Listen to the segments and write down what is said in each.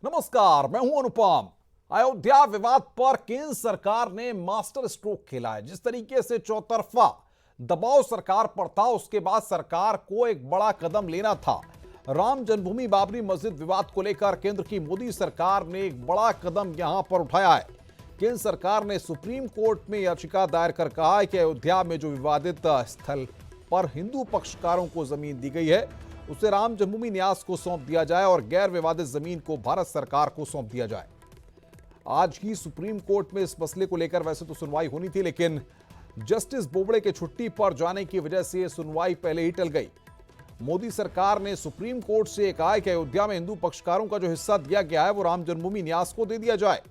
नमस्कार, मैं हूं अनुपम। अयोध्या विवाद पर केंद्र सरकार ने मास्टर स्ट्रोक खेला है। जिस तरीके से चौतरफा दबाव सरकार पर था, उसके बाद सरकार को एक बड़ा कदम लेना था। राम जन्मभूमि बाबरी मस्जिद विवाद को लेकर केंद्र की मोदी सरकार ने एक बड़ा कदम यहां पर उठाया है। केंद्र सरकार ने सुप्रीम कोर्ट में याचिका दायर कर कहा है कि अयोध्या में जो विवादित स्थल पर हिंदू पक्षकारों को जमीन दी गई है, उसे राम जन्मभूमि न्यास को सौंप दिया जाए और गैर विवादित जमीन को भारत सरकार को सौंप दिया जाए। आज ही सुप्रीम कोर्ट में इस मसले को लेकर वैसे तो सुनवाई होनी थी, लेकिन जस्टिस बोबड़े के छुट्टी पर जाने की वजह से सुनवाई पहले ही टल गई। मोदी सरकार ने सुप्रीम कोर्ट से कहा है कि अयोध्या में हिंदू पक्षकारों का जो हिस्सा दिया गया है वो राम जन्मभूमि न्यास को दे दिया जाए,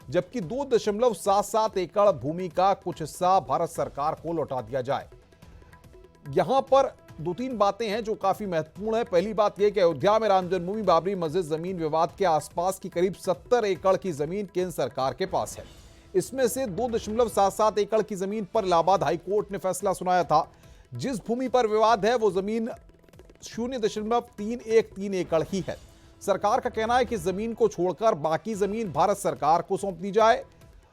जबकि 2.77 एकड़ भूमि का कुछ हिस्सा भारत सरकार को लौटा दिया जाए। यहां पर दो तीन बातें हैं जो काफी महत्वपूर्ण है। पहली बात यह कि अयोध्या में राम जन्मभूमि बाबरी मस्जिद जमीन विवाद के आसपास की करीब 70 एकड़ की जमीन केंद्र सरकार के पास है। इसमें से 2.77 एकड़ की जमीन पर इलाहाबाद हाईकोर्ट ने फैसला सुनाया था। जिस भूमि पर विवाद है वो जमीन 0.313 एकड़ ही है। सरकार का कहना है कि जमीन को छोड़कर बाकी जमीन भारत सरकार को सौंप दी जाए।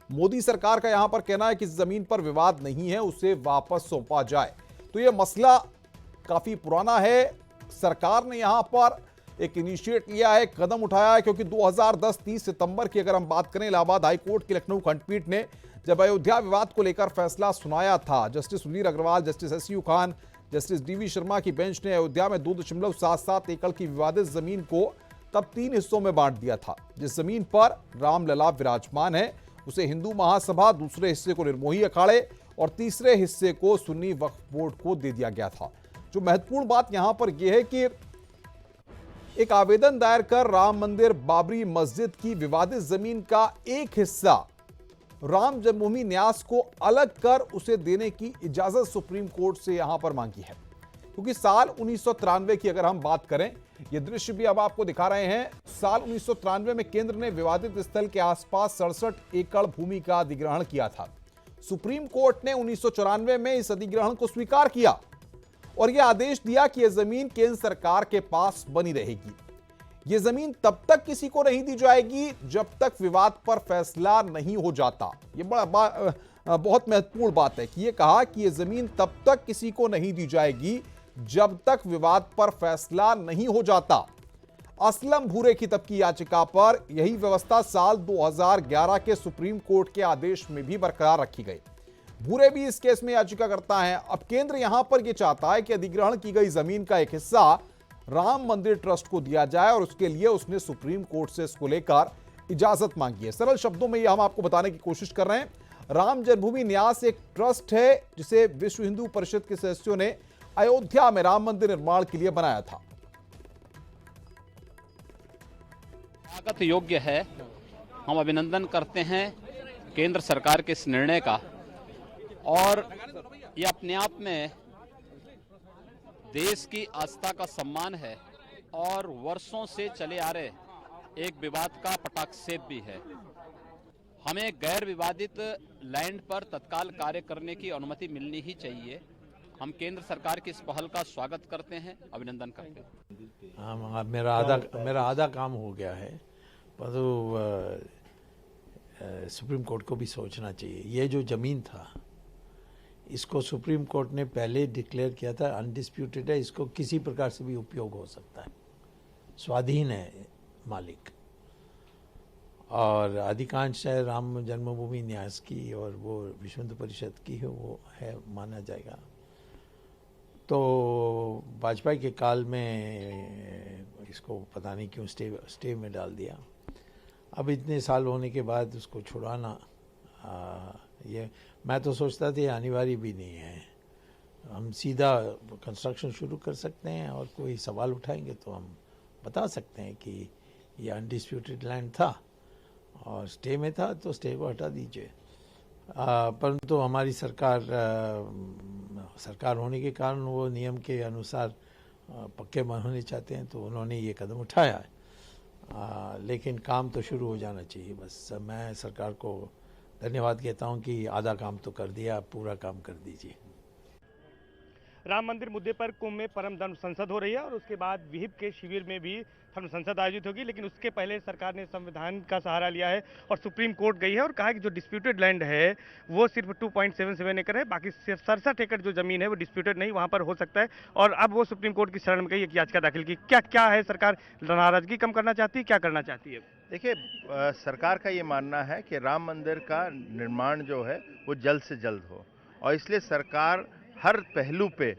मोदी सरकार का यहां पर कहना है कि जमीन पर विवाद नहीं है, उसे वापस सौंपा जाए। तो यह मसला काफी पुराना है। सरकार ने यहां पर एक इनिशिएट लिया है, कदम उठाया है, क्योंकि 2010 30 सितंबर की अगर हम बात करें, इलाहाबाद हाईकोर्ट की लखनऊ खंडपीठ ने जब अयोध्या विवाद को लेकर फैसला सुनाया था, justice Sudhir Agarwal, justice SU Khan, justice DV Sharma की बेंच ने अयोध्या में 2.77 एकड़ की विवादित जमीन को तब 3 हिस्सों में बांट दिया था। जिस जमीन पर रामलला विराजमान है उसे हिंदू महासभा, दूसरे हिस्से को निर्मोही अखाड़े और तीसरे हिस्से को सुन्नी वक्फ बोर्ड को दे दिया गया था। जो महत्वपूर्ण बात यहां पर यह है कि एक आवेदन दायर कर राम मंदिर बाबरी मस्जिद की विवादित जमीन का एक हिस्सा राम जन्मभूमि न्यास को अलग कर उसे देने की इजाजत सुप्रीम कोर्ट से यहां पर मांगी है। क्योंकि साल 1993 की अगर हम बात करें, यह दृश्य भी अब आपको दिखा रहे हैं। साल 1993 में केंद्र ने विवादित स्थल के आसपास 67 एकड़ भूमि का अधिग्रहण किया था। सुप्रीम कोर्ट ने 1994 में इस अधिग्रहण को स्वीकार किया और यह आदेश दिया कि यह जमीन केंद्र सरकार के पास बनी रहेगी। यह जमीन तब तक किसी को नहीं दी जाएगी जब तक विवाद पर फैसला नहीं हो जाता। यह बहुत महत्वपूर्ण बात है कि यह कहा कि यह जमीन तब तक किसी को नहीं दी जाएगी जब तक विवाद पर फैसला नहीं हो जाता। असलम भूरे की तब की याचिका पर यही व्यवस्था साल 2011 के सुप्रीम कोर्ट के आदेश में भी बरकरार रखी गई। भूरे भी इस केस में याचिका करता है। अब केंद्र यहां पर यह चाहता है कि अधिग्रहण की गई जमीन का एक हिस्सा राम मंदिर ट्रस्ट को दिया जाए और उसके लिए उसने सुप्रीम कोर्ट से इसको लेकर इजाजत मांगी है। सरल शब्दों में यह हम आपको बताने की कोशिश कर रहे हैं। राम जन्मभूमि न्यास एक ट्रस्ट है जिसे विश्व हिंदू परिषद के सदस्यों ने अयोध्या में राम मंदिर निर्माण के लिए बनाया था। स्वागत योग्य है। हम अभिनंदन करते हैं केंद्र सरकार के इस निर्णय का, और ये अपने आप में देश की आस्था का सम्मान है और वर्षों से चले आ रहे एक विवाद का पटाक्षेप भी है। हमें गैर विवादित लैंड पर तत्काल कार्य करने की अनुमति मिलनी ही चाहिए। हम केंद्र सरकार की इस पहल का स्वागत करते हैं, अभिनंदन करते हैं। हाँ, मेरा आधा काम हो गया है, पर सुप्रीम कोर्ट को भी सोचना चाहिए। ये जो ज़मीन था, इसको सुप्रीम कोर्ट ने पहले डिक्लेयर किया था अनडिस्प्यूटेड है, इसको किसी प्रकार से भी उपयोग हो सकता है, स्वाधीन है मालिक। और अधिकांश है राम जन्मभूमि न्यास की और वो विश्व हिंदू परिषद की है, वो है माना जाएगा। तो वाजपेयी के काल में इसको पता नहीं क्यों स्टे में डाल दिया। अब इतने साल होने के बाद उसको छुड़ाना, ये मैं तो सोचता था ये अनिवार्य भी नहीं है। हम सीधा कंस्ट्रक्शन शुरू कर सकते हैं और कोई सवाल उठाएंगे तो हम बता सकते हैं कि ये अनडिस्प्यूटेड लैंड था और स्टे में था, तो स्टे को हटा दीजिए। परंतु हमारी सरकार होने के कारण वो नियम के अनुसार पक्के मन होने चाहते हैं, तो उन्होंने ये कदम उठाया है। लेकिन काम तो शुरू हो जाना चाहिए। बस मैं सरकार को धन्यवाद कहता हूं कि आधा काम तो कर दिया, पूरा काम कर दीजिए। राम मंदिर मुद्दे पर कुंभ में परम धर्म संसद हो रही है और उसके बाद विहिप के शिविर में भी धर्म संसद आयोजित होगी, लेकिन उसके पहले सरकार ने संविधान का सहारा लिया है और सुप्रीम कोर्ट गई है और कहा कि जो डिस्प्यूटेड लैंड है वो सिर्फ 2.77 एकड़ है, बाकी सिर्फ 67 एकड़ जो जमीन है वो डिस्प्यूटेड नहीं, वहां पर हो सकता है। और अब वो सुप्रीम कोर्ट की शरण में गई, एक याचिका दाखिल की। क्या क्या है, सरकार नाराजगी कम करना चाहती है, क्या करना चाहती है? देखिए, सरकार का ये मानना है कि राम मंदिर का निर्माण जो है वो जल्द से जल्द हो और इसलिए सरकार हर पहलू पे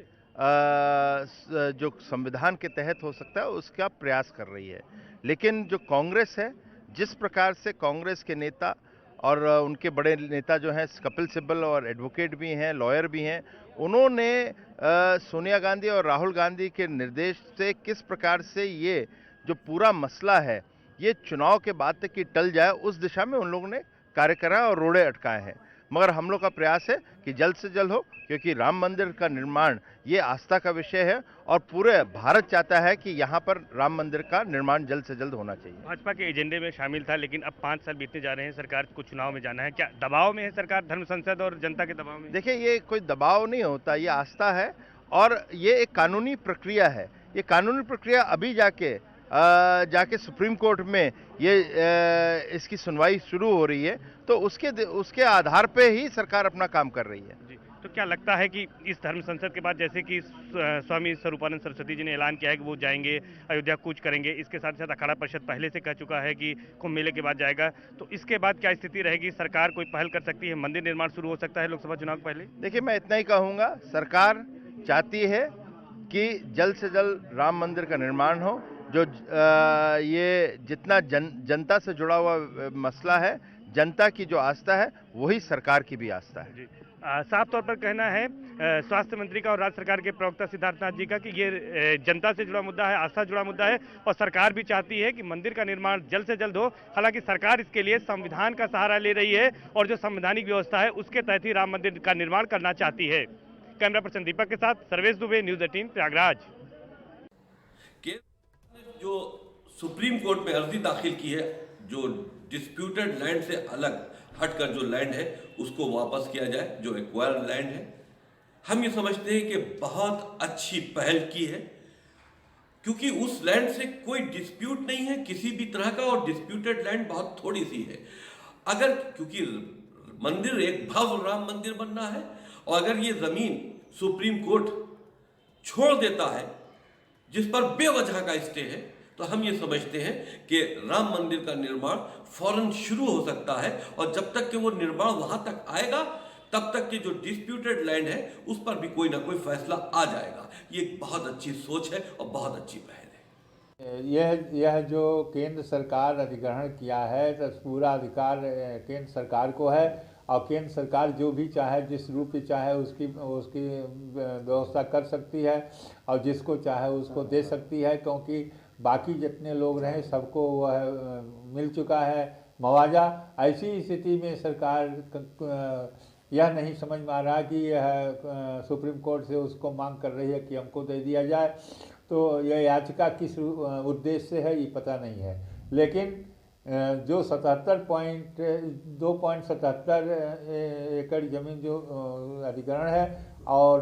जो संविधान के तहत हो सकता है उसका प्रयास कर रही है। लेकिन जो कांग्रेस है, जिस प्रकार से कांग्रेस के नेता और उनके बड़े नेता जो हैं कपिल सिब्बल और एडवोकेट भी हैं, लॉयर भी हैं, उन्होंने सोनिया गांधी और राहुल गांधी के निर्देश से किस प्रकार से ये जो पूरा मसला है ये चुनाव के बाद तक कि टल जाए, उस दिशा में उन लोगों ने कार्य करा और रोड़े अटकाए हैं। मगर हम लोग का प्रयास है कि जल्द से जल्द हो, क्योंकि राम मंदिर का निर्माण ये आस्था का विषय है और पूरे भारत चाहता है कि यहाँ पर राम मंदिर का निर्माण जल्द से जल्द होना चाहिए। भाजपा के एजेंडे में शामिल था, लेकिन अब 5 साल बीतने जा रहे हैं, सरकार को चुनाव में जाना है। क्या दबाव में है सरकार, धर्म संसद और जनता के दबाव में? देखिए, ये कोई दबाव नहीं होता, ये आस्था है और ये एक कानूनी प्रक्रिया है। ये कानूनी प्रक्रिया अभी जाके सुप्रीम कोर्ट में ये इसकी सुनवाई शुरू हो रही है, तो उसके आधार पे ही सरकार अपना काम कर रही है। जी, तो क्या लगता है कि इस धर्म संसद के बाद, जैसे कि स्वामी स्वरूपानंद सरस्वती जी ने ऐलान किया है कि वो जाएंगे अयोध्या, कूच करेंगे, इसके साथ साथ अखाड़ा परिषद पहले से कह चुका है कि कुंभ मेले के बाद जाएगा, तो इसके बाद क्या स्थिति रहेगी? सरकार कोई पहल कर सकती है, मंदिर निर्माण शुरू हो सकता है लोकसभा चुनाव के पहले? देखिए, मैं इतना ही कहूँगा, सरकार चाहती है कि जल्द से जल्द राम मंदिर का निर्माण हो। जो ये जितना जनता से जुड़ा हुआ मसला है, जनता की जो आस्था है वही सरकार की भी आस्था है। साफ तौर पर कहना है स्वास्थ्य मंत्री का और राज्य सरकार के प्रवक्ता सिद्धार्थनाथ जी का कि ये जनता से जुड़ा मुद्दा है, आस्था जुड़ा मुद्दा है और सरकार भी चाहती है कि मंदिर का निर्माण जल्द से जल्द हो। हालांकि सरकार इसके लिए संविधान का सहारा ले रही है और जो संवैधानिक व्यवस्था है उसके तहत ही राम मंदिर का निर्माण करना चाहती है। कैमरा पर्सन दीपक के साथ सर्वेश दुबे, न्यूज 18 प्रयागराज। जो सुप्रीम कोर्ट में अर्जी दाखिल की है, जो डिस्प्यूटेड लैंड से अलग हटकर जो लैंड है उसको वापस किया जाए, जो एक्वायर्ड लैंड है, हम ये समझते हैं कि बहुत अच्छी पहल की है, क्योंकि उस लैंड से कोई डिस्प्यूट नहीं है किसी भी तरह का और डिस्प्यूटेड लैंड बहुत थोड़ी सी है। अगर क्योंकि मंदिर एक भव्य राम मंदिर बनना है और अगर ये जमीन सुप्रीम कोर्ट छोड़ देता है जिस पर बेवजह का स्टे है, तो हम ये समझते हैं कि राम मंदिर का निर्माण फौरन शुरू हो सकता है और जब तक कि वो निर्माण वहां तक आएगा तब तक कि जो डिस्प्यूटेड लैंड है उस पर भी कोई ना कोई फैसला आ जाएगा। ये एक बहुत अच्छी सोच है और बहुत अच्छी पहल है। यह जो केंद्र सरकार अधिग्रहण किया है, तो पूरा अधिकार केंद्र सरकार को है और केंद्र सरकार जो भी चाहे, जिस रूप में चाहे उसकी व्यवस्था कर सकती है और जिसको चाहे उसको दे सकती है, क्योंकि बाकी जितने लोग रहे सबको वह मिल चुका है मुआवजा। ऐसी स्थिति में सरकार यह नहीं समझ में आ रहा कि यह सुप्रीम कोर्ट से उसको मांग कर रही है कि हमको दे दिया जाए, तो यह याचिका किस उद्देश्य से है ये पता नहीं है। लेकिन जो 2.77 एकड़ जमीन जो अधिग्रहण है और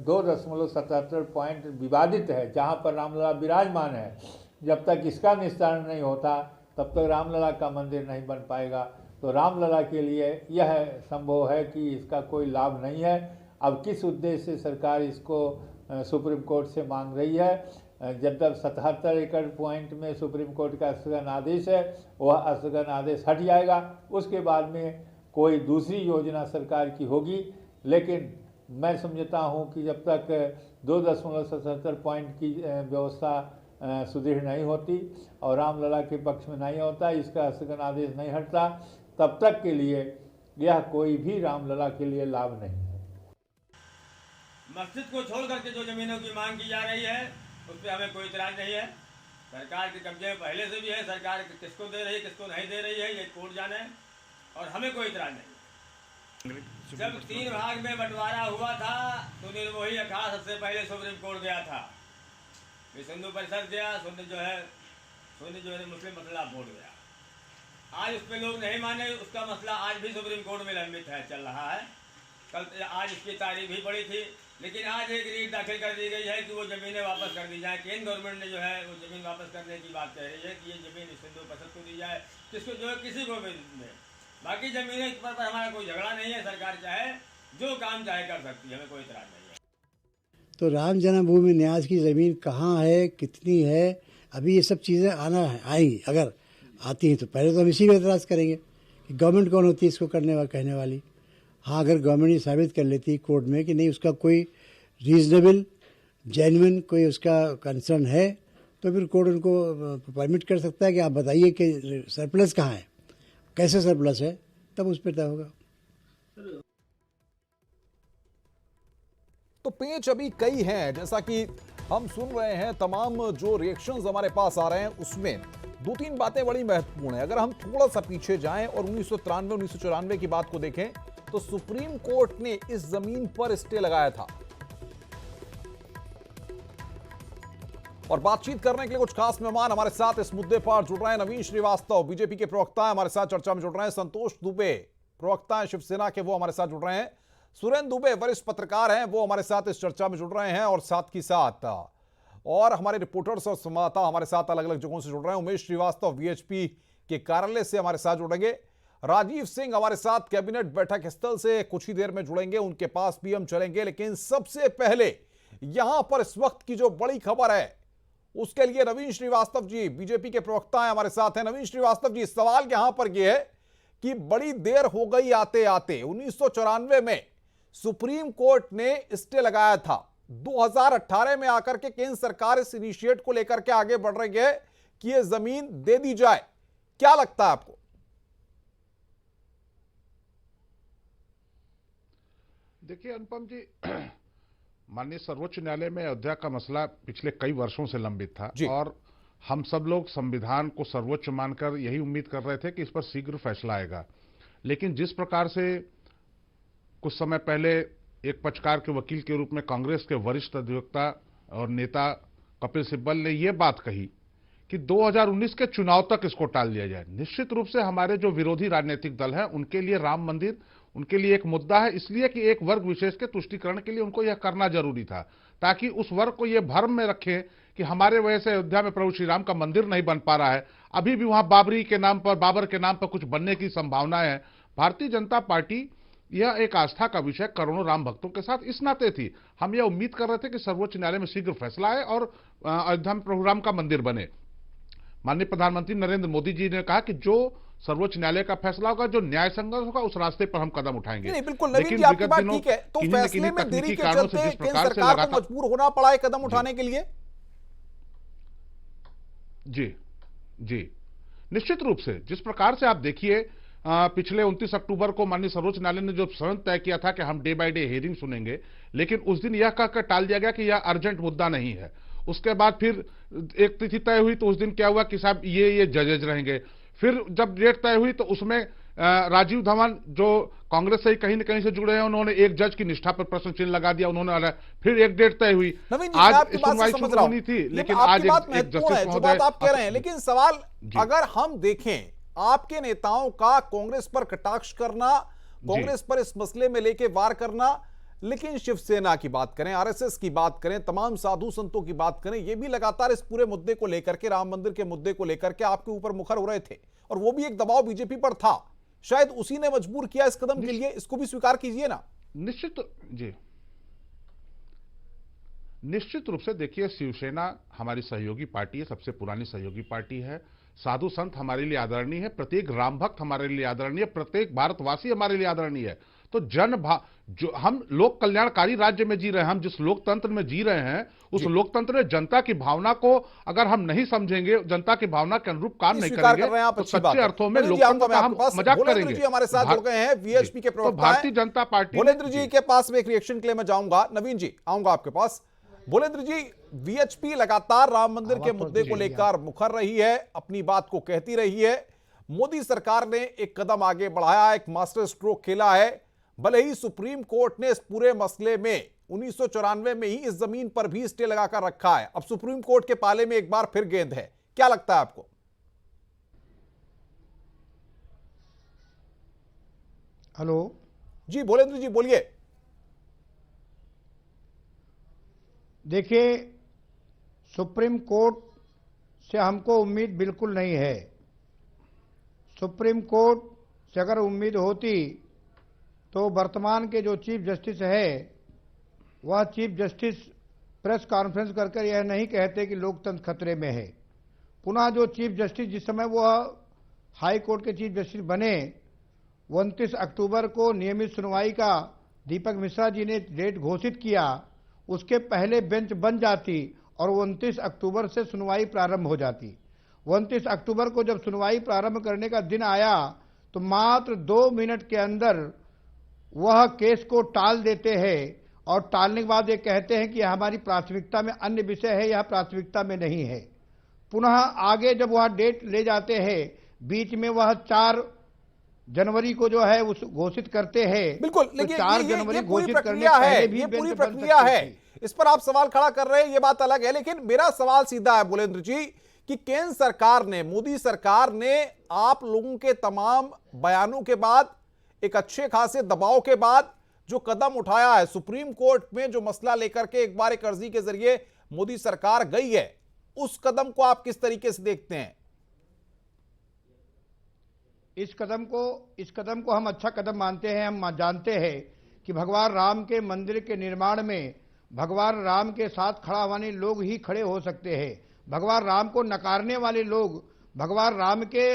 2.77 पॉइंट विवादित है, जहाँ पर रामलला विराजमान है, जब तक इसका निस्तारण नहीं होता तब तक रामलला का मंदिर नहीं बन पाएगा। तो रामलला के लिए यह संभव है कि इसका कोई लाभ नहीं है। अब किस उद्देश्य से सरकार इसको सुप्रीम कोर्ट से मांग रही है, जब 77 एकड़ पॉइंट में सुप्रीम कोर्ट का स्थगन आदेश है, वह स्थगन आदेश हट जाएगा, उसके बाद में कोई दूसरी योजना सरकार की होगी। लेकिन मैं समझता हूं कि जब तक 2.77 पॉइंट की व्यवस्था सुदृढ़ नहीं होती और रामलला के पक्ष में नहीं होता, इसका स्थगन आदेश नहीं हटता, तब तक के लिए यह कोई भी रामलला के लिए लाभ नहीं है। मस्जिद को छोड़ करके जो जमीनों की मांग की जा रही है उस पर हमें कोई इतराज नहीं है। सरकार के कब्जे में पहले से भी है, सरकार किसको दे रही है किसको नहीं दे रही है ये कोर्ट जाने, और हमें कोई इतराज नहीं। जब 3 भाग में बंटवारा हुआ था तो निर्मोही अखाड़ा सबसे पहले सुप्रीम कोर्ट गया था, फिर सिंधु परिषद गया, सुन्नी जो है मुस्लिम मसला बोर्ड गया। आज उस पर लोग नहीं माने, उसका मसला आज भी सुप्रीम कोर्ट में लंबित है, चल रहा है। कल आज इसकी तारीख भी पड़ी थी लेकिन आज एक रीट दाखिल कर दी गई है कि वो ज़मीनें वापस कर दी जाए। केंद्र गवर्नमेंट ने जो है वो ज़मीन वापस करने की बात कह रही है कि ये ज़मीन इस हिंदू परिषद को दी जाए, किसको जो है किसी को भी दे। बाकी ज़मीनें पर हमारा कोई झगड़ा नहीं है, सरकार चाहे जो काम चाहे कर सकती है, हमें कोई इतराज़ नहीं है। तो राम जन्मभूमि न्यास की ज़मीन कहाँ है, कितनी है, अभी ये सब चीज़ें आना है, आएंगी। अगर आती हैं तो पहले तो हम इसी में एतराज़ करेंगे कि गवर्नमेंट कौन होती है इसको करने वाली, कहने वाली। हाँ, अगर गवर्नमेंट ये साबित कर लेती कोर्ट में कि नहीं उसका कोई रीजनेबल जेन्युइन कोई उसका कंसर्न है, तो फिर कोर्ट उनको परमिट कर सकता है कि आप बताइए कि सरप्लस कहाँ है, कैसे सरप्लस है, तब उस पर तय होगा। तो पेच अभी कई हैं, जैसा कि हम सुन रहे हैं। तमाम जो रिएक्शंस हमारे पास आ रहे हैं उसमें 2-3 बातें बड़ी महत्वपूर्ण है। अगर हम थोड़ा सा पीछे जाएं और 1993-1994 की बात को देखें तो सुप्रीम कोर्ट ने इस जमीन पर स्टे लगाया था। और बातचीत करने के लिए कुछ खास मेहमान हमारे साथ इस मुद्दे पर जुड़ रहे हैं। नवीन श्रीवास्तव बीजेपी के प्रवक्ता हैं, हमारे साथ चर्चा में जुड़ रहे हैं। संतोष दुबे प्रवक्ता हैं शिवसेना के, वो हमारे साथ जुड़ रहे हैं। सुरेंद्र दुबे वरिष्ठ पत्रकार हैं, वो हमारे साथ इस चर्चा में जुड़ रहे हैं। और साथ ही साथ और हमारे रिपोर्टर्स और संवाददाता हमारे साथ अलग अलग जगहों से जुड़ रहे हैं। उमेश श्रीवास्तव वीएचपी के कार्यालय से हमारे साथ जुड़ेंगे। राजीव सिंह हमारे साथ कैबिनेट बैठक स्थल से कुछ ही देर में जुड़ेंगे, उनके पास भी हम चलेंगे। लेकिन सबसे पहले यहां पर इस वक्त की जो बड़ी खबर है उसके लिए नवीन श्रीवास्तव जी बीजेपी के प्रवक्ता हैं, हमारे साथ हैं। नवीन श्रीवास्तव जी, सवाल यहां पर यह है कि बड़ी देर हो गई आते आते। 1994 में सुप्रीम कोर्ट ने स्टे लगाया था, 2018 में आकर के केंद्र सरकार इस इनिशिएट को लेकर के आगे बढ़ रही है कि यह जमीन दे दी जाए। क्या लगता है आपको? देखिए अनुपम जी, माननीय सर्वोच्च न्यायालय में अयोध्या का मसला पिछले कई वर्षों से लंबित था और हम सब लोग संविधान को सर्वोच्च मानकर यही उम्मीद कर रहे थे कि इस पर शीघ्र फैसला आएगा। लेकिन जिस प्रकार से कुछ समय पहले एक पक्षकार के वकील के रूप में कांग्रेस के वरिष्ठ अधिवक्ता और नेता कपिल सिब्बल ने यह बात कही कि 2019 के चुनाव तक इसको टाल दिया जाए, निश्चित रूप से हमारे जो विरोधी राजनीतिक दल हैं उनके लिए राम मंदिर उनके लिए एक मुद्दा है, इसलिए कि एक वर्ग विशेष के तुष्टीकरण के लिए उनको यह करना जरूरी था, ताकि उस वर्ग को यह भ्रम में रखें कि हमारे वजह से अयोध्या में प्रभु श्री राम का मंदिर नहीं बन पा रहा है, अभी भी वहां बाबर के नाम पर कुछ बनने की संभावनाएं हैं। भारतीय जनता पार्टी यह एक आस्था का विषय करोड़ों राम भक्तों के साथ इस नाते थी। हम यह उम्मीद कर रहे थे कि सर्वोच्च न्यायालय में शीघ्र फैसला आए और अयोध्या में प्रभु राम का मंदिर बने। माननीय प्रधानमंत्री नरेंद्र मोदी जी ने कहा कि जो सर्वोच्च न्यायालय का फैसला होगा, जो न्याय संगत होगा, उस रास्ते पर हम कदम उठाएंगे। नहीं, बिल्कुल नवीन जी, आपकी बात ठीक है। तो फैसले में देरी के चलते केंद्र सरकार को मजबूर होना पड़ा है कदम उठाने के लिए। जी, निश्चित रूप से जिस प्रकार से आप देखिए, पिछले 29 अक्टूबर को माननीय सर्वोच्च न्यायालय ने जो समय तय किया था कि हम डे बाय डे हियरिंग सुनेंगे, लेकिन उस दिन यह कहकर टाल दिया गया कि यह अर्जेंट मुद्दा नहीं है। उसके बाद फिर एक तिथि तय हुई तो उस दिन क्या हुआ कि साहब ये जजेज रहेंगे। फिर जब डेट तय हुई तो उसमें राजीव धवन जो कांग्रेस से कहीं न कहीं से जुड़े हैं, उन्होंने एक जज की निष्ठा पर प्रश्न चिन्ह लगा दिया। उन्होंने फिर एक डेट तय हुई, आज सुनवाई शुरू होनी थी, लेकिन आज एक जस्टिस महोदय आप कह रहे हैं। लेकिन सवाल अगर हम देखें, आपके नेताओं का कांग्रेस पर कटाक्ष करना, कांग्रेस पर इस मसले में लेके वार करना, लेकिन शिवसेना की बात करें, आरएसएस की बात करें, तमाम साधु संतों की बात करें, ये भी लगातार इस पूरे मुद्दे को लेकर के, राम मंदिर के मुद्दे को लेकर के आपके ऊपर मुखर हो रहे थे। और वो भी एक दबाव बीजेपी पर था, शायद उसी ने मजबूर किया इस कदम के लिए। इसको भी स्वीकार कीजिए ना। निश्चित रूप से देखिए, शिवसेना हमारी सहयोगी पार्टी है, सबसे पुरानी सहयोगी पार्टी है। साधु संत हमारे लिए आदरणीय है, प्रत्येक राम भक्त हमारे लिए आदरणीय है, प्रत्येक भारतवासी हमारे लिए आदरणीय है। तो जो हम लोक कल्याणकारी राज्य में जी रहे हैं, हम जिस लोकतंत्र में जी रहे हैं, उस लोकतंत्र में जनता की भावना को अगर हम नहीं समझेंगे, जनता की भावना के अनुरूप काम नहीं करेंगे, तो सच्चे अर्थों में लोकतंत्र का हम मजाक करेंगे। जी हमारे साथ जुड़ गए हैं, वीएचपी के प्रवक्ता भारतीय जनता पार्टी। भोलेंद्र जी के पास में एक रिएक्शन के लिए मैं जाऊंगा। नवीन जी, आऊंगा आपके पास। भोलेंद्र जी, वीएचपी लगातार राम मंदिर के मुद्दे को लेकर मुखर रही है, अपनी बात को कहती रही है। मोदी सरकार ने एक कदम आगे बढ़ाया, एक मास्टर स्ट्रोक खेला है। भले ही सुप्रीम कोर्ट ने इस पूरे मसले में 1994 में ही इस जमीन पर भी स्टे लगाकर रखा है, अब सुप्रीम कोर्ट के पाले में एक बार फिर गेंद है। क्या लगता है आपको? हेलो जी भोलेंद्र जी बोलिए। देखिए, सुप्रीम कोर्ट से हमको उम्मीद बिल्कुल नहीं है। सुप्रीम कोर्ट से अगर उम्मीद होती तो वर्तमान के जो चीफ जस्टिस है वह चीफ जस्टिस प्रेस कॉन्फ्रेंस कर यह नहीं कहते कि लोकतंत्र खतरे में है। पुनः जो चीफ जस्टिस जिस समय वह हाई कोर्ट के चीफ जस्टिस बने 29 अक्टूबर को नियमित सुनवाई का दीपक मिश्रा जी ने डेट घोषित किया, उसके पहले बेंच बन जाती और 29 अक्टूबर से सुनवाई प्रारंभ हो जाती। 29 अक्टूबर को जब सुनवाई प्रारंभ करने का दिन आया तो मात्र 2 मिनट के अंदर वह केस को टाल देते हैं और टालने के बाद ये कहते हैं कि हमारी प्राथमिकता में अन्य विषय है, यह प्राथमिकता में नहीं है। पुनः आगे जब वह डेट ले जाते हैं, बीच में वह 4 जनवरी को जो है उस घोषित करते हैं। बिल्कुल, तो लेकिन 4 ये जनवरी पूरी घोषित करने प्रक्रिया है, पहले भी ये बेंच पूरी बन प्रक्रिया सकती है। थी। इस पर आप सवाल खड़ा कर रहे हैं, ये बात अलग है, लेकिन मेरा सवाल सीधा है बुलेंद्र जी कि केंद्र सरकार ने, मोदी सरकार ने आप लोगों के तमाम बयानों के बाद, एक अच्छे खासे दबाव के बाद जो कदम उठाया है, सुप्रीम कोर्ट में जो मसला लेकर के एक बार एक अर्जी के जरिए मोदी सरकार गई है, उस कदम को आप किस तरीके से देखते हैं? इस कदम को हम अच्छा कदम मानते हैं। हम जानते हैं कि भगवान राम के मंदिर के निर्माण में भगवान राम के साथ खड़ा होने लोग ही खड़े हो सकते हैं। भगवान राम को नकारने वाले लोग, भगवान राम के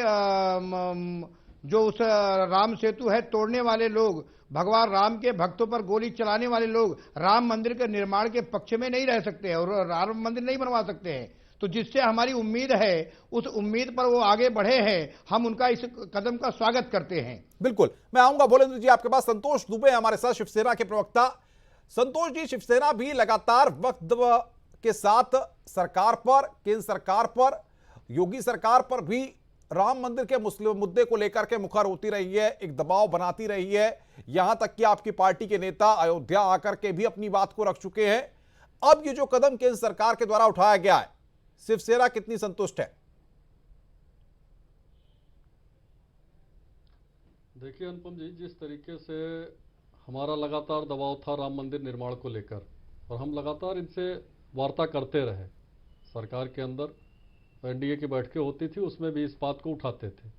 जो उस राम सेतु है तोड़ने वाले लोग, भगवान राम के भक्तों पर गोली चलाने वाले लोग राम मंदिर के निर्माण के पक्ष में नहीं रह सकते हैं और राम मंदिर नहीं बनवा सकते हैं। तो जिससे हमारी उम्मीद है, उस उम्मीद पर वो आगे बढ़े हैं, हम उनका इस कदम का स्वागत करते हैं। बिल्कुल, मैं आऊंगा बुलेंद्र जी आपके पास। संतोष दुबे हमारे साथ, शिवसेना के प्रवक्ता। संतोष जी, शिवसेना भी लगातार वक्त के साथ सरकार पर, केंद्र सरकार पर, योगी सरकार पर भी राम मंदिर के मुस्लिम मुद्दे को लेकर के मुखर होती रही है, एक दबाव बनाती रही है। यहां तक कि आपकी पार्टी के नेता अयोध्या आकर के भी अपनी बात को रख चुके हैं। अब ये जो कदम केंद्र सरकार के द्वारा उठाया गया है, शिवसेना कितनी संतुष्ट है? देखिए अनुपम जी, जिस तरीके से हमारा लगातार दबाव था राम मंदिर निर्माण को लेकर और हम लगातार इनसे वार्ता करते रहे, सरकार के अंदर एनडीए की बैठकें होती थी, उसमें भी इस बात को उठाते थे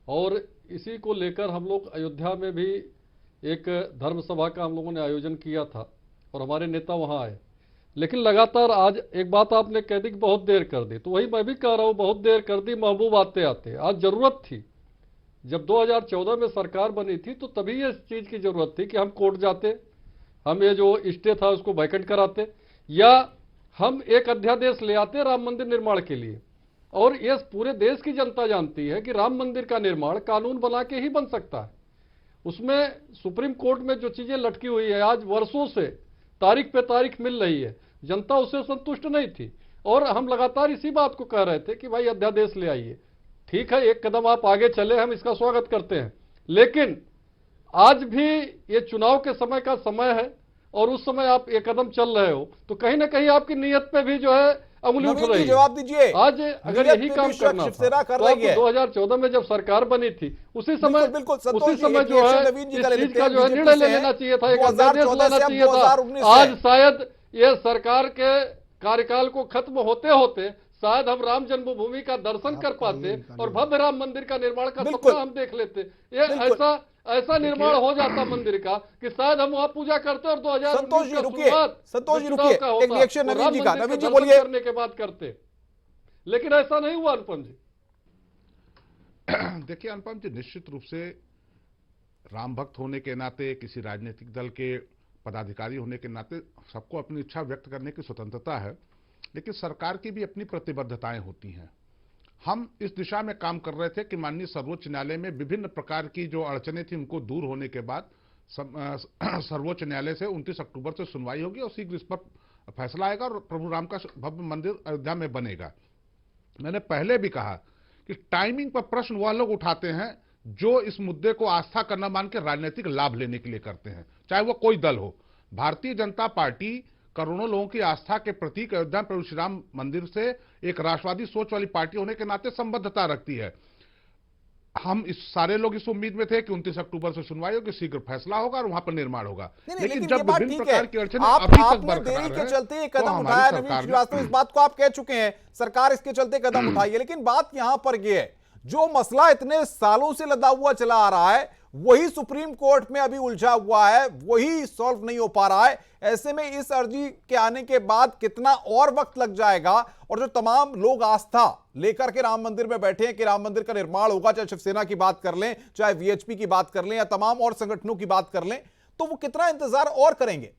और इसी को लेकर हम लोग अयोध्या में भी एक धर्म सभा का हम लोगों ने आयोजन किया था और हमारे नेता वहां आए। लेकिन लगातार आज एक बात आपने कह दी कि बहुत देर कर दी, तो वही मैं भी कह रहा हूँ, बहुत देर कर दी, महबूब आते आते। आज जरूरत थी, जब 2014 में सरकार बनी थी तो तभी इस चीज की जरूरत थी कि हम कोर्ट जाते, हम ये जो स्टे था उसको वैकेंट कराते या हम एक अध्यादेश ले आते राम मंदिर निर्माण के लिए। और ये पूरे देश की जनता जानती है कि राम मंदिर का निर्माण कानून बना के ही बन सकता है। उसमें सुप्रीम कोर्ट में जो चीजें लटकी हुई है, आज वर्षों से तारीख पे तारीख मिल रही है, जनता उससे संतुष्ट नहीं थी और हम लगातार इसी बात को कह रहे थे कि भाई अध्यादेश ले आइए। ठीक है, एक कदम आप आगे चले, हम इसका स्वागत करते हैं, लेकिन आज भी ये चुनाव के समय का समय है और उस समय आप एक कदम चल रहे हो तो कहीं ना कहीं आपकी नीयत पे भी जो है अंगुली उठ रही है। जवाब दीजिए, आज अगर यही काम करना था तो आपको 2014 में जब सरकार बनी थी उसी समय जो है इस चीज का जो है निर्णय ले लेना चाहिए था, एक अध्यादेश लाना चाहिए था। आज शायद ये सरकार के कार्यकाल को खत्म होते होते शायद हम राम जन्मभूमि का दर्शन कर पाते और भव्य राम मंदिर का निर्माण का सपना हम देख लेते। ये ऐसा निर्माण हो जाता मंदिर का कि शायद हम वहां पूजा करते और 2019 संतोष जी रुकिए, एक रिएक्शन नवीन जी का। नवीन जी बोलिए। करने के बाद करते, लेकिन ऐसा नहीं हुआ अनुपम जी। देखिए अनुपम जी, निश्चित रूप से राम भक्त होने के नाते, किसी राजनीतिक दल के पदाधिकारी होने के नाते सबको अपनी इच्छा व्यक्त करने की स्वतंत्रता है, लेकिन सरकार की भी अपनी प्रतिबद्धताएं होती हैं। हम इस दिशा में काम कर रहे थे कि माननीय सर्वोच्च न्यायालय में विभिन्न प्रकार की जो अड़चनें थी उनको दूर होने के बाद सर्वोच्च न्यायालय से 29 अक्टूबर से सुनवाई होगी और शीघ्र इस पर फैसला आएगा और प्रभु राम का भव्य मंदिर अयोध्या में बनेगा। मैंने पहले भी कहा कि टाइमिंग पर प्रश्न वह लोग उठाते हैं जो इस मुद्दे को आस्था करना मान के राजनीतिक लाभ लेने के लिए करते हैं, चाहे वह कोई दल हो। भारतीय जनता पार्टी करोड़ों लोगों की आस्था के प्रतीक अयोध्या प्रभु श्री राम मंदिर से एक राष्ट्रवादी सोच वाली पार्टी होने के नाते संबद्धता रखती है। हम इस सारे लोग इस उम्मीद में थे कि 29 अक्टूबर से सुनवाई होगी, शीघ्र फैसला होगा और वहां पर निर्माण होगा। लेकिन जब ये बात विभिन्न ठीक प्रकार है, की अड़चनें अभी तक आपने बरकरार देरी के हैं, चलते ये तो कदम हमारी उठाया। नवीन सरकार श्रीवास्तव, इस बात को आप कह चुके हैं, सरकार इसके चलते कदम उठाई है, लेकिन बात यहां पर यह है, जो मसला इतने सालों से लदा हुआ चला आ रहा है वही सुप्रीम कोर्ट में अभी उलझा हुआ है, वही सॉल्व नहीं हो पा रहा है। ऐसे में इस अर्जी के आने के बाद कितना और वक्त लग जाएगा, और जो तमाम लोग आस्था लेकर के राम मंदिर में बैठे हैं कि राम मंदिर का निर्माण होगा, चाहे शिवसेना की बात कर लें, चाहे वीएचपी की बात कर लें, या तमाम और संगठनों की बात कर लें, तो वो कितना इंतजार और करेंगे?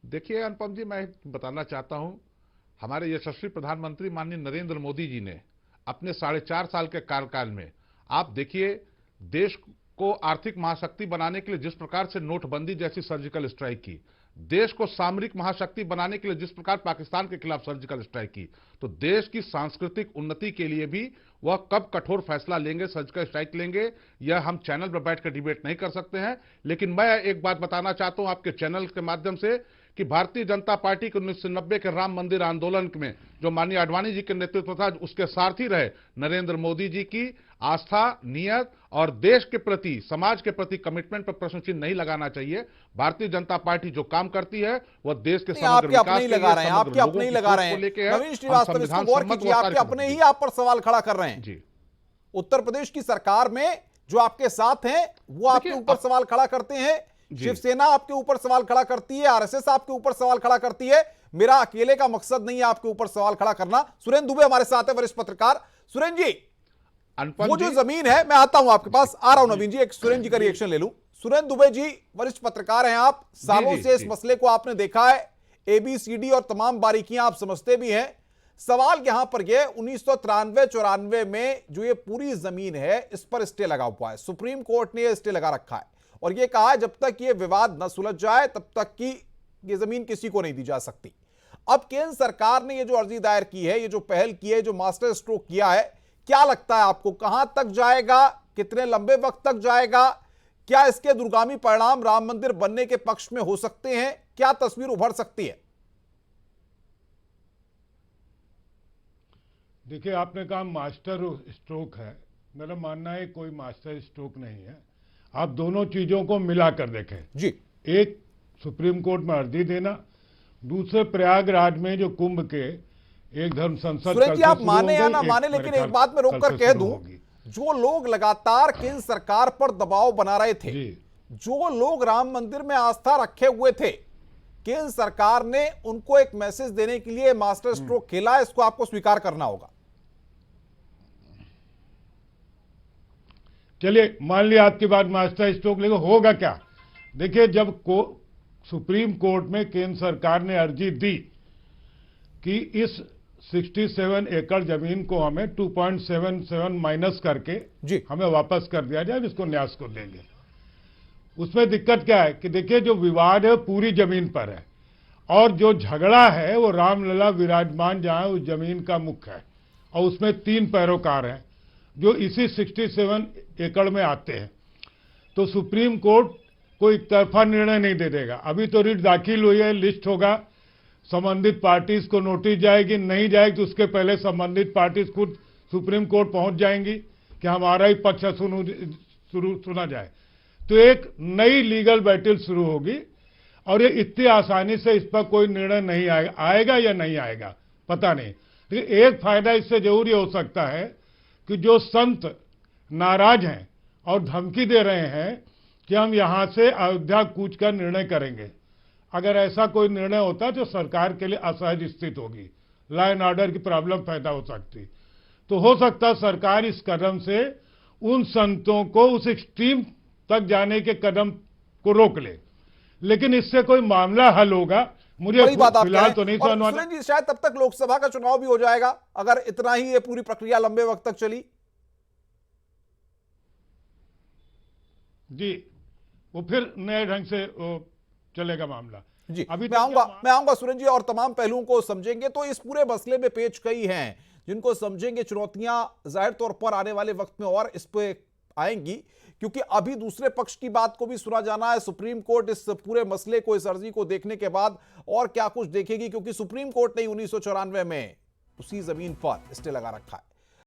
देखिए अनुपम जी, मैं बताना चाहता हूं, हमारे यशस्वी प्रधानमंत्री माननीय नरेंद्र मोदी जी ने अपने 4.5 साल के कार्यकाल में, आप देखिए, देश को आर्थिक महाशक्ति बनाने के लिए जिस प्रकार से नोटबंदी जैसी सर्जिकल स्ट्राइक की, देश को सामरिक महाशक्ति बनाने के लिए जिस प्रकार पाकिस्तान के खिलाफ सर्जिकल स्ट्राइक की, तो देश की सांस्कृतिक उन्नति के लिए भी वह कब कठोर फैसला लेंगे, सर्जिकल स्ट्राइक लेंगे, यह हम चैनल पर बैठकर डिबेट नहीं कर सकते हैं। लेकिन मैं एक बात बताना चाहता हूं आपके चैनल के माध्यम से कि भारतीय जनता पार्टी के 1990 के राम मंदिर आंदोलन में जो माननीय आडवाणी जी के नेतृत्व था, उसके सारथी रहे नरेंद्र मोदी जी की आस्था, नियत और देश के प्रति, समाज के प्रति कमिटमेंट पर प्रश्न चिन्ह नहीं लगाना चाहिए। भारतीय जनता पार्टी जो काम करती है वह देश के समग्र विकास के लिए, आपके अपने ही लगा रहे हैं। नवीन श्रीवास्तव, इसको गौर कीजिए, आपके अपने ही आप पर सवाल खड़ा कर रहे हैं जी। उत्तर प्रदेश की सरकार में जो आपके साथ हैं वो आपके ऊपर सवाल खड़ा करते हैं, शिवसेना आपके ऊपर सवाल खड़ा करती है, आरएसएस आपके ऊपर सवाल खड़ा करती है। मेरा अकेले का मकसद नहीं है आपके ऊपर सवाल खड़ा करना। सुरेंद्र दुबे हमारे साथ है, वरिष्ठ पत्रकार। सुरेंद्र जी, वो जो जमीन है, मैं आता हूं आपके पास, आ रहा हूं नवीन जी, एक सुरेंद्र जी का रिएक्शन ले लूं। सुरेंद्र दुबे जी, वरिष्ठ पत्रकार हैं आप, सालों से इस मसले को आपने देखा है, एबीसीडी और तमाम बारीकियां आप समझते भी हैं। सवाल यहां पर यह 1993-94 में जो ये पूरी जमीन है इस पर स्टे लगा हुआ है, सुप्रीम कोर्ट ने स्टे लगा रखा है और यह कहा है जब तक ये विवाद न सुलझ जाए तब तक की ये जमीन किसी को नहीं दी जा सकती। अब केंद्र सरकार ने ये जो अर्जी दायर की है, ये जो पहल की है, जो मास्टर स्ट्रोक किया है, क्या लगता है आपको कहां तक जाएगा, कितने लंबे वक्त तक जाएगा? क्या इसके दूरगामी परिणाम राम मंदिर बनने के पक्ष में हो सकते हैं? क्या तस्वीर उभर सकती है? देखिए, आपने कहा मास्टर स्ट्रोक है, मेरा मानना है कोई मास्टर स्ट्रोक नहीं है। आप दोनों चीजों को मिलाकर देखें जी। एक सुप्रीम कोर्ट में अर्जी देना, दूसरे प्रयागराज में जो कुंभ के एक धर्म संसद, सुरेंद्र जी आप माने या ना माने, लेकिन एक बात मैं रोककर कह दूं, जो लोग लगातार केंद्र सरकार पर दबाव बना रहे थे, जो लोग राम मंदिर में आस्था रखे हुए थे, केंद्र सरकार ने उनको एक मैसेज देने के लिए मास्टर स्ट्रोक खेला है, इसको आपको स्वीकार करना होगा। चलिए मान लिया आपकी बात मास्टर स्ट्रोक, लेकिन होगा क्या? देखिए, जब सुप्रीम कोर्ट में केंद्र सरकार ने अर्जी दी कि इस 67 एकड़ जमीन को हमें 2.77 माइनस करके हमें वापस कर दिया जाए, इसको न्यास को देंगे। उसमें दिक्कत क्या है कि देखिए, जो विवाद है पूरी जमीन पर है और जो झगड़ा है वो रामलला विराजमान जहां उस जमीन का मुख्य है और उसमें 3 पैरोकार हैं जो इसी 67 एकड़ में आते हैं। तो सुप्रीम कोर्ट कोई एक तरफा निर्णय नहीं दे देगा। अभी तो रिट दाखिल हुई है, लिस्ट होगा, संबंधित पार्टीज को नोटिस जाएगी, नहीं जाएगी तो उसके पहले संबंधित पार्टीज खुद सुप्रीम कोर्ट पहुंच जाएंगी कि हमारा ही पक्ष सुना जाए। तो एक नई लीगल बैटल शुरू होगी और ये इतनी आसानी से इस पर कोई निर्णय नहीं आएगा या नहीं आएगा पता नहीं। लेकिन एक फायदा इससे जरूर हो सकता है कि जो संत नाराज हैं और धमकी दे रहे हैं कि हम यहां से अयोध्या कूच का निर्णय करेंगे, अगर ऐसा कोई निर्णय होता तो सरकार के लिए असहज स्थिति होगी, लॉ एंड ऑर्डर की प्रॉब्लम पैदा हो सकती। तो हो सकता सरकार इस कदम से उन संतों को उस एक्सट्रीम तक जाने के कदम को रोक ले, लेकिन इससे कोई मामला हल होगा मुझे फिलहाल तो नहीं समझ आता। जी, शायद तब तक लोकसभा का चुनाव भी हो जाएगा अगर इतना ही ये पूरी प्रक्रिया लंबे वक्त तक चली। जी, वो फिर नए ढंग से चलेगा मामला। जी, अभी मैं आऊंगा सुरेंद्र जी और तमाम पहलुओं को समझेंगे। तो इस पूरे मसले में पेच कई हैं जिनको समझेंगे, चुनौतियां जाहिर तौर पर आने वाले वक्त में और इस पे आएंगी, क्योंकि अभी दूसरे पक्ष की बात को भी सुना जाना है। सुप्रीम कोर्ट इस पूरे मसले को, इस अर्जी को देखने के बाद और क्या कुछ देखेगी, क्योंकि सुप्रीम कोर्ट ने 1994 में उसी जमीन पर स्टे लगा रखा है।